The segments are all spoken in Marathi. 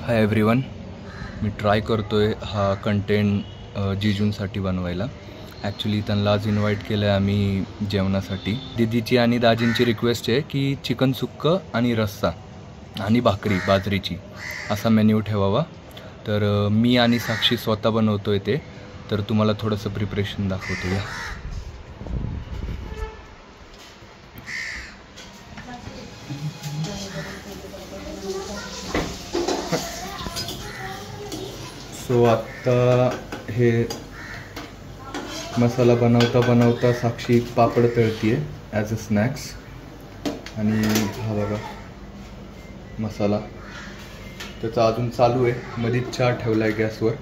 हाय एव्हरीवन, मी ट्राय करतोय हा कंटेंट जीजूंसाठी बनवायला. ॲक्च्युली त्यांना आज इन्व्हाइट केलं आहे आम्ही जेवणासाठी. दीदीची आणि दाजींची रिक्वेस्ट आहे की चिकन सुक्कं आणि रस्सा आणि भाकरी बाजरीची असा मेन्यू ठेवावा. तर मी आणि साक्षी स्वतः बनवतोय ते. तर तुम्हाला थोडंसं प्रिपरेशन दाखवतो. या सो आत्ता हे मसाला बनवता बनवता साक्षी पापड तळतीये ॲज अ स्नॅक्स. आणि हा बघा मसाला त्याचा अजून चालू आहे. मध्येच चहा ठेवला आहे गॅसवर.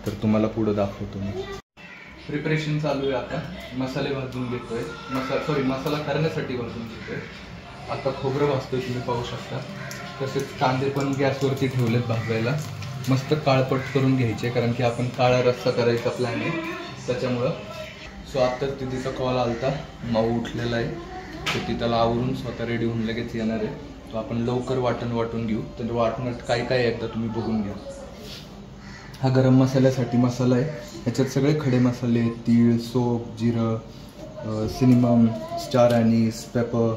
तर तुम्हाला पुढं दाखवतो मी. प्रिपरेशन चालू आहे. आता मसाले भाजून घेतोय. मसाला करण्यासाठी भाजून घेतोय. आता खोबरं भाजतोय, तुम्ही पाहू शकता. तसेच कांदे पण गॅसवरती ठेवलेत भाजायला. मस्त काळपट करून घ्यायचे, कारण की आपण काळा रस्सा करायचा प्लॅन आहे त्याच्यामुळं. सो आत्ताच तिथीचा कॉल आलता. माऊ उठलेला आहे. तर ती त्याला आवरून स्वतः रेडी होऊन लगेच येणार आहे. तो आपण लवकर वाटून घेऊ. तर वाटणात काय काय एकदा तुम्ही बघून घ्या. हा गरम मसाल्यासाठी मसाला आहे. ह्याच्यात सगळे खडे मसाले, तीळ, सोप, जिरं, सिनेमम, स्टार अॅनीस, पेपर,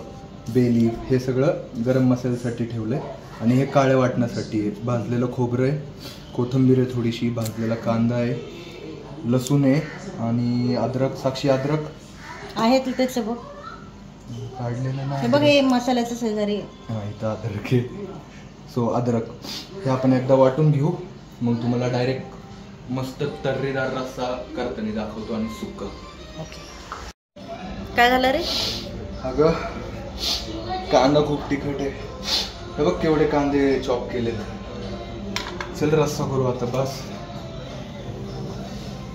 बेलीफ हे सगळं गरम मसाल्यासाठी ठेवलं आहे. आणि हे काळे वाटण्यासाठी आहे. भाजलेलं खोबरं आहे, कोथिंबीर आहे थोडीशी, भाजलेला कांदा आहे, लसूण आहे आणि अद्रक. साक्षी अद्रक आहे तिथेच बघ, काढलेलं नाही. हे बघ, हे मसाल्याचं शेजारी हां इथं अद्रक आहे. सो अद्रक हे आपण एकदा वाटून घेऊ. मग तुम्हाला डायरेक्ट मस्त तर्रीदार रस्सा करताना दाखवतो आणि सुक्का. काय झालं रे? अगं कांदा खूप तिखट आहे. हे बघ केवढे कांदे चॉप केले. चल रस्सा करू आता. बस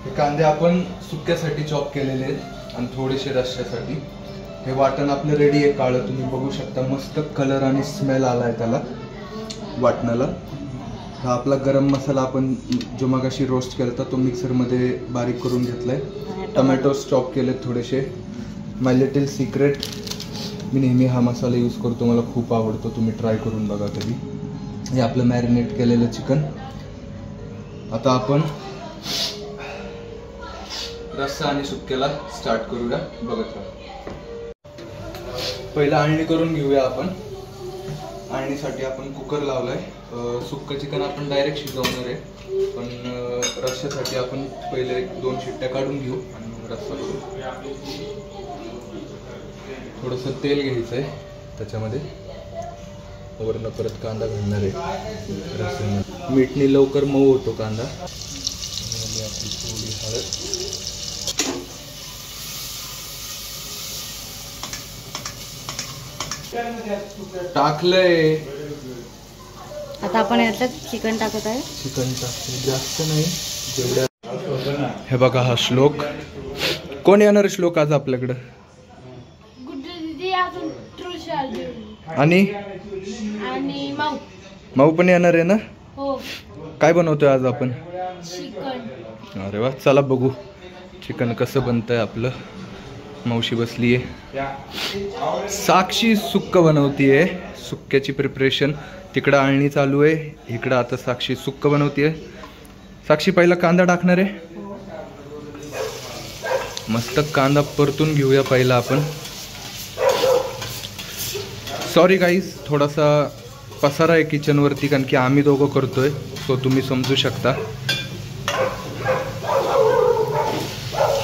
हे कांदे आपण सुक्यासाठी चॉप केलेले आहेत आणि थोडेसे रस्स्यासाठी. हे वाटण आपलं रेडी आहे काळं, तुम्ही बघू शकता. मस्त कलर आणि स्मेल आला आहे त्याला वाटणाला. हा आपला गरम मसाला आपण जो मगाशी रोस्ट केला होता तो मिक्सरमध्ये बारीक करून घेतलाय. टमॅटोज चॉप केलेत थोडेसे. माय लिटिल सिक्रेट, मी नेहमी हा मसाला यूज करतो, मला खूप आवडतो. तुम्ही ट्राय करून बघा कधी. हे आपलं मॅरिनेट केलेलं चिकन. आता आपण रस्सा आणि सुक्क्याला स्टार्ट करूया. बघत राहा. पहिला आळणी करून घेऊया आपण. आळणीसाठी आपण कुकर लावलाय. सुक्कं चिकन आपण डायरेक्ट शिजवणार आहे, पण रस्स्यासाठी आपण पहिले 2 शिट्ट्या काढून घेऊ आणि मग रस्सा करू. थोडंसं तेल घ्यायचं आहे त्याच्यामध्ये. वरनं परत कांदा घालणार आहे रस्स्यामध्ये. मीठने लवकर मऊ होतो कांदा. आपली थोडी हळद, टाकलंय. आता आपण याच्यात चिकन टाकत आहे. चिकन टाकते, जास्त नाही जेवढ्या. हे बघा हा श्लोक. कोण येणार श्लोक आज आपल्याकडं? आणि माऊ पण येणार आहे ना? हो. काय बनवतोय आज आपण? चिकन. अरे वा, चला बघू चिकन कसं बनतंय आपलं. मावशी बसली आहे. साक्षी सुक्कं बनवतीये. सुक्क्याची प्रिपरेशन. तिकडं आळणी चालू आहे, इकडं आता साक्षी सुक्कं बनवतीये. साक्षी पहिला कांदा टाकणार आहे. मस्त कांदा परतून घेऊया पहिला आपण. सॉरी गाईज, थोडासा पसारा आहे किचनवरती, कारण की आम्ही दोघं करतोय. सो तुम्ही समजू शकता.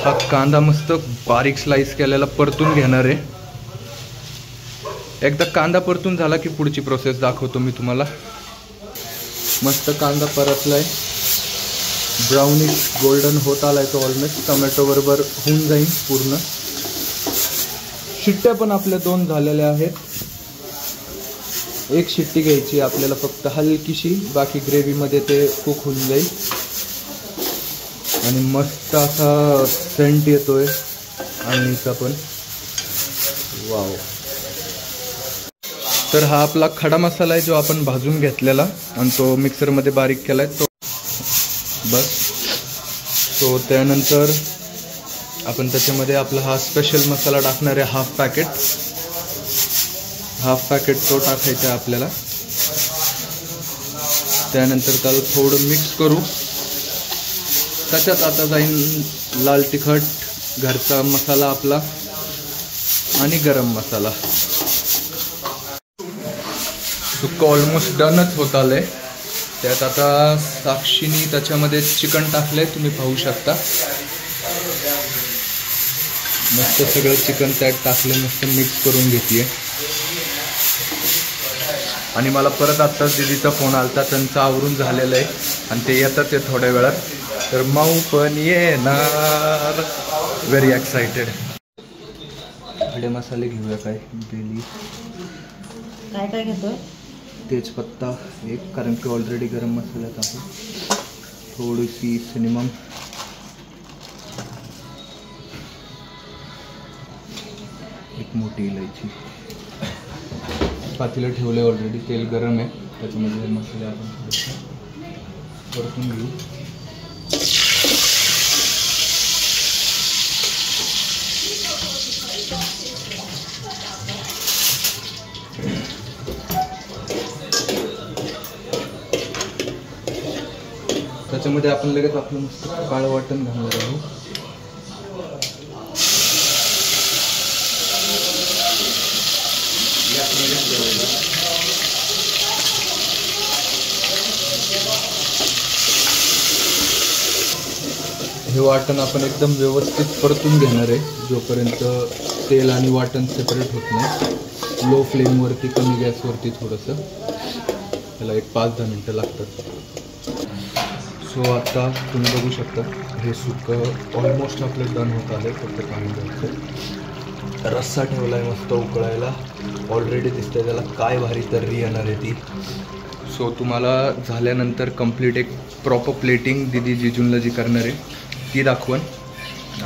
हा कांदा मस्त बारीक स्लाइस केलेला परतून घेणार आहे. एकदा कांदा परतून झाला की पुढची प्रोसेस दाखवतो मी तुम्हाला. मस्त कांदा परतलाय, ब्राउनिश गोल्डन होत आलाय तो ऑलमोस्ट. टोमॅटो बरोबर होऊन जाईल पूर्ण. शिट्ट्या पण आपल्या 2 झालेल्या आहेत. 1 शिट्टी घ्यायची आपल्याला फक्त हलकीशी, बाकी ग्रेव्हीमध्ये ते कुक होऊन जाईल. आणि मस्त असा सेंट येतोय आळणीचा पण. वाव. तर हा आपला खडा मसाला आहे जो आपण भाजून घेतलेला आणि तो मिक्सरमध्ये बारीक केलाय तो. बस. सो त्यानंतर आपण त्याच्यामध्ये आपला हा स्पेशल मसाला टाकणार आहे. हाफ पॅकेट तो टाकायचा आहे आपल्याला. त्यानंतर त्याला थोडं मिक्स करू. त्याच्यात आता जाईन लाल तिखट, घरचा मसाला आपला आणि गरम मसाला. सुक्क ऑलमोस्ट डनच होत आलंय. त्यात आता साक्षीनी त्याच्यामध्ये चिकन टाकलंय, तुम्ही पाहू शकता. मस्त सगळं चिकन त्यात टाकलं, मस्त मिक्स करून घेतलीये. आणि मला परत आत्ताच दीदीचा फोन आलता, त्यांचं आवरून झालेलं आहे आणि ते येतात ते थोड्या वेळात. तर माऊ पण येणार. Very excited. खडे मसाले घेऊया. काय बेली, काय काय घेतोय? तेजपत्ता एक, कारण की ऑलरेडी गरम मसाल्यात आहे. थोडीशी सिनेमम, एक मोठी इलायची. पातेलं ठेवले ऑलरेडी, तेल गरम आहे, त्याच्यामध्ये मसाले आपण थोडेसे परतून घेऊ. त्याच्यामध्ये आपण लगेच आपलं मस्त काळं वाटण घालणार आहोत. हे वाटण आपण एकदम व्यवस्थित परतून घेणार आहे, जोपर्यंत तेल आणि वाटण सेपरेट होत नाही. लो फ्लेमवरती, कमी गॅसवरती थोडंसं. त्याला एक 5-10 मिनटं लागतात. सो आता तुम्ही बघू शकता हे सुकं ऑलमोस्ट आपलं डन होत आलं. फक्त पाणी द्यायचं. रस्सा ठेवला आहे मस्त उकळायला. ऑलरेडी दिसतंय त्याला काय भारी तर्री येणार आहे ती. सो तुम्हाला झाल्यानंतर कंप्लीट एक प्रॉपर प्लेटिंग दीदी जिजूनला जी करणार आहे ती दाखवण.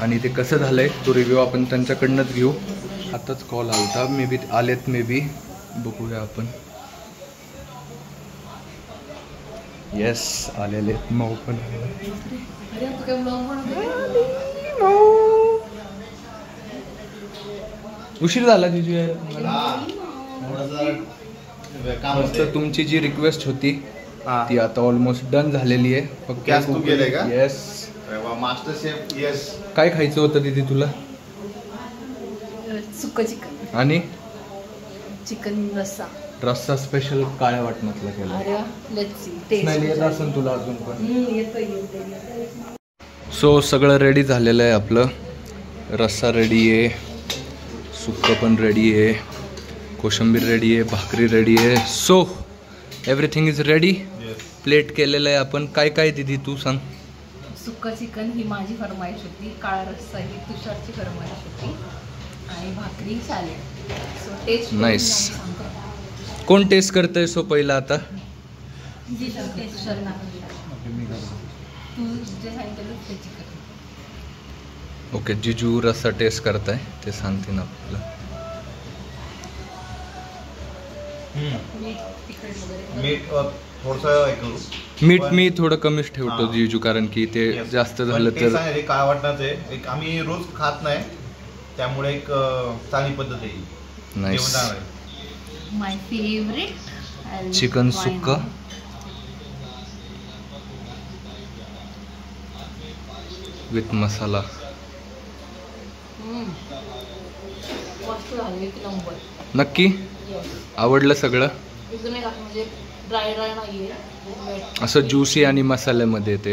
आणि ते कसं झालं आहे तो रिव्ह्यू आपण त्यांच्याकडनंच घेऊ. आताच कॉल आलता, मे बी आलेत, मे बी बघूया आपण. येस, आलेले. मऊ पण उशीर झाला जिजू यायला. मस्त तुमची जी रिक्वेस्ट होती ती आता ऑलमोस्ट डन झालेली आहे. फक्त येस, मास्टर शेफ. येस. काय खायचं होतं दीदी तुला? सुक्क चिकन आणि चिकन रस्सा. रस्सा स्पेशल काळ्या वाटणातला केला. अरे लेट्स सी. टेस्ट नाही येत असेल तुला अजून पण. येतोय. सो सगळं रेडी झालेलं आहे आपलं. रस्सा रेडी आहे, सुक्कं पण रेडी आहे, कोशिंबीर रेडी आहे, भाकरी रेडी आहे. So everything is ready. Plate केलेलं आहे आपण. काय काय दीदी तू सांग. सुक्का चिकन ही माझी फरमाईश होती, काळा रस्सा ही तुषारची फरमाईश होती आणि भाकरी सॅलेड. So taste nice. कोण टेस्ट करतंय? सो पहिला आता टेस्ट करणार तू जे सांगितलं ते चिकन. ओके, जिजू रस्सा टेस्ट करताय, ते सांगते ना आपल्याला. मीठ थोडंसं मीठ मी थोडं कमीच ठेवतो जिजू, कारण की ते जास्त झालं तर काय वाटणार आहे. एक आम्ही रोज खात नाही, त्यामुळे एक चांगली पद्धत आहे. नाईस. माय फेवरेट चिकन सुक्का विथ मसाला. मस्त झालं, एक नंबर. नक्की आवडलं सगळं. एकदम एक म्हणजे ड्राय नाहीये, असं ज्युसी आणि मसाल्यामध्ये ते.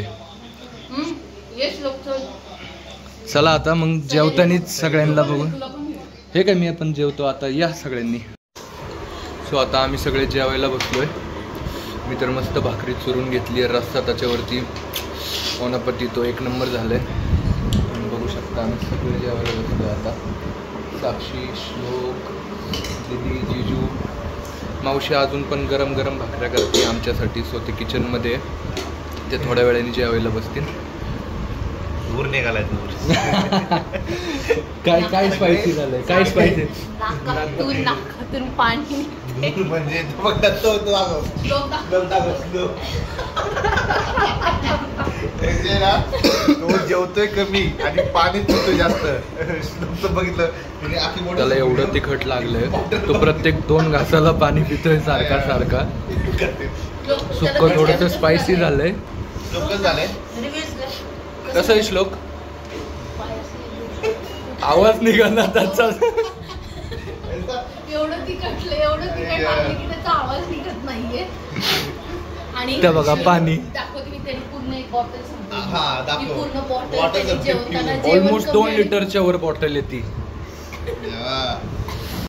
येस लोक. चला आता मग जेवतानीच सगळ्यांना बघू. हे काय, मी आपण जेवतो आता, या सगळ्यांनी. सो आता आम्ही सगळे जेवायला बसलोय. मी तर मस्त भाकरी चुरून घेतली आहे, रस्सा त्याच्यावरती ओनापती, तो एक नंबर झालाय. बघू शकता आम्ही सगळे जेवायला बसलोय आता. साक्षी, श्लोक, दीदी, जिजू, मावशी अजून पण गरम गरम भाकऱ्या करते आमच्यासाठी. सो ते किचनमध्ये ते थोड्या वेळाने जेवायला बसतील. धूर निघालाय धूर. काय स्पायसी झालंय? काय स्पायसी? नाकातून पाणी धूर म्हणजे तो बघ दत्त होतो अगं. लोक म्हणजे ना, तो जेवतोय कमी आणि पाणी पितोय जास्त. नुकतं बघितलं म्हणजे आखी मोठं त्याला एवढं तिखट लागलंय तो प्रत्येक 2 घासाला पाणी पितोय सारखा. सुक्क थोडंसं स्पायसी झालंय. लोकच झाले. कसं आहे श्लोक? आवाज निघाला त्याचा. एवढं तिखट लागले की त्याचा आवाज निघत नाहीये. आणि त्या बघा पाणी दाखवते मी त्याने पूर्ण एक बॉटल सांगते. हा, दाखव. ती पूर्ण Bottle बॉटल संपली. जेवताना ऑलमोस्ट 2 लिटरच्या वर बॉटल येते. हा.